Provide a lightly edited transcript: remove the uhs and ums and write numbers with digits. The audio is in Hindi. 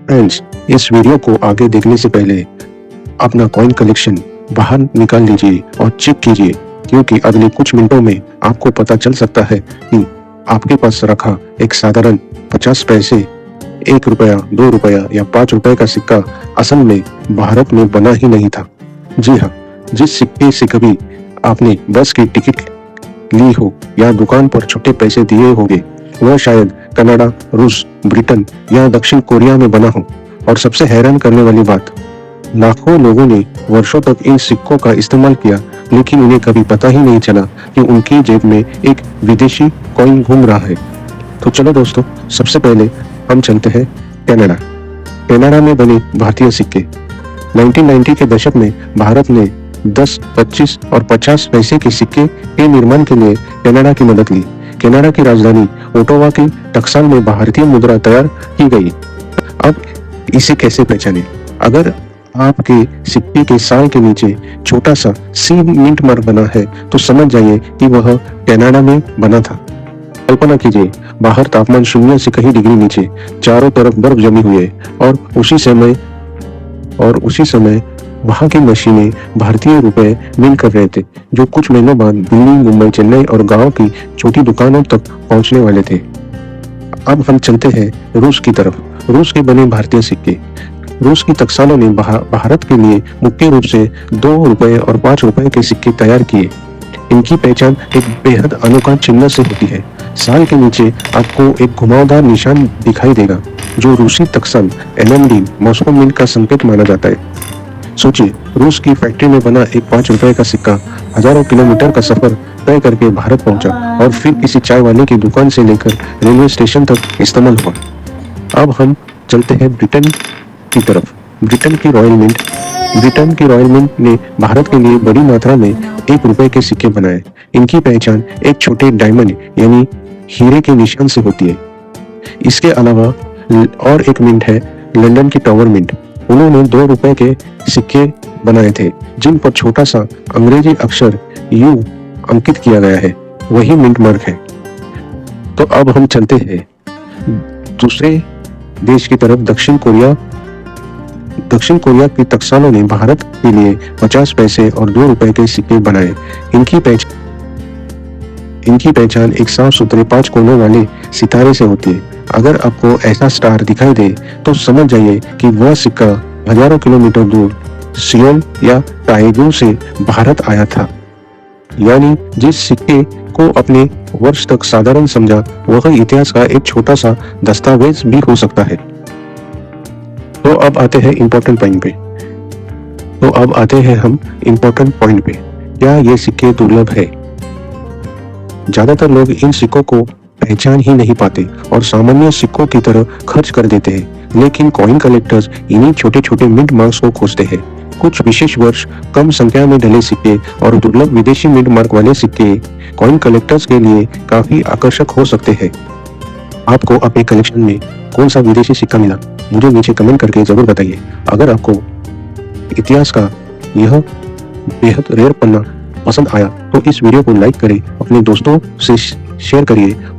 फ्रेंड्स, इस वीडियो को आगे देखने से पहले अपना कॉइन कलेक्शन बाहर निकाल लीजिए और चेक कीजिए, क्योंकि अगले कुछ मिनटों में आपको पता चल सकता है कि आपके पास रखा एक साधारण 50 पैसे, 1 रुपया, 2 रुपया या 5 रुपए का सिक्का असल में भारत में बना ही नहीं था। जी हाँ, जिस सिक्के से कभी आपने बस की टिकट ली हो या दुकान पर छोटे पैसे दिए होंगे, वह शायद कनाडा, रूस, ब्रिटेन या दक्षिण कोरिया में बना हो। और सबसे हैरान करने वाली बात, लाखों लोगों ने वर्षों तक इन सिक्कों का इस्तेमाल किया, लेकिन उन्हें कभी पता ही नहीं चला कि उनकी जेब में एक विदेशी कॉइन घूम रहा है। तो चलो दोस्तों, सबसे पहले हम चलते हैं कनाडा। कनाडा में बने भारतीय सिक्के। 1990 के दशक में भारत ने 10, 25 और 50 पैसे के सिक्के के निर्माण के लिए कनाडा की मदद ली। कनाडा की राजधानी ओटावा के टक्साल में भारतीय मुद्रा तैयार की गई। अब इसे कैसे पहचानें? अगर आपके सिक्के के साल के नीचे छोटा सा सी मिंट मार्क बना है, तो समझ जाइए कि वह कनाडा में बना था। कल्पना कीजिए, बाहर तापमान 0 से कहीं डिग्री नीचे, चारों तरफ बर्फ जमी हुई है और उसी समय वहां की मशीनें भारतीय रुपए मिल कर रहे थे, जो कुछ महीनों बाद दिल्ली, मुंबई, चेन्नई और गांव की छोटी दुकानों तक पहुंचने वाले थे। अब हम चलते हैं रूस की तरफ। रूस के बने भारतीय सिक्के। रूस की टकसालों ने भारत के लिए मुख्य रूप से 2 रुपए और 5 रुपए के सिक्के तैयार किए। इनकी पहचान एक बेहद अनोखा चिन्ह से होती है। साल के नीचे आपको एक घुमावदार निशान दिखाई देगा, जो रूसी टकसाल एमएमडी मॉस्को मिंट का संकेत माना जाता है। सोचिए, रूस की फैक्ट्री में बना एक 5 रुपए का सिक्का हजारों किलोमीटर का सफर तय करके भारत पहुंचा और फिर किसी चाय वाले की दुकान से लेकर रेलवे स्टेशन तक इस्तेमाल हुआ। अब हम चलते हैं ब्रिटेन की तरफ। ब्रिटेन की रॉयल मिंट ने भारत के लिए बड़ी मात्रा में 1 रुपए के सिक्के बनाए। इनकी पहचान एक छोटे डायमंड यानी हीरे के निशान से होती है। इसके अलावा और एक मिंट है लंदन की टावर मिंट। उन्होंने 2 रुपए के सिक्के बनाए थे, जिन पर छोटा सा अंग्रेजी अक्षर यू अंकित किया गया है। वही मिंट मार्क है। तो अब हम चलते हैं दूसरे देश की तरफ, दक्षिण कोरिया की टकसालों ने भारत के लिए 50 पैसे और 2 रुपए के सिक्के बनाए। इनकी पहचान एक साफ सुथरे 5 कोनों वाले सितारे से होती है। अगर आपको ऐसा स्टार दिखाई दे, तो समझ जाइए कि वह सिक्का हजारों किलोमीटर दूर सियोल या ताएगू से भारत आया था। यानी जिस सिक्के को अपने वर्ष तक साधारण समझा, वह इतिहास का एक छोटा सा दस्तावेज भी हो सकता है। तो अब आते हैं इम्पोर्टेंट पॉइंट पे। क्या ये सिक्के दुर्लभ है? ज्यादातर लोग इन सिक्कों को पहचान ही नहीं पाते और सामान्य सिक्कों की तरह खर्च कर देते हैं। लेकिन कॉइन कलेक्टर्स इन्हीं छोटे छोटे मिंट मार्क्स को खोजते हैं। कुछ विशेष वर्ष, कम संख्या में ढले सिक्के और दुर्लभ विदेशी मिंट मार्क वाले सिक्के कॉइन कलेक्टर्स के लिए काफी आकर्षक हो सकते हैं। आपको अपने कलेक्शन में कौन सा विदेशी सिक्का मिला, मुझे नीचे कमेंट करके जरूर बताइए। अगर आपको इतिहास का यह बेहद रेयर पन्ना पसंद आया, तो इस वीडियो को लाइक करें, अपने दोस्तों से शेयर करिए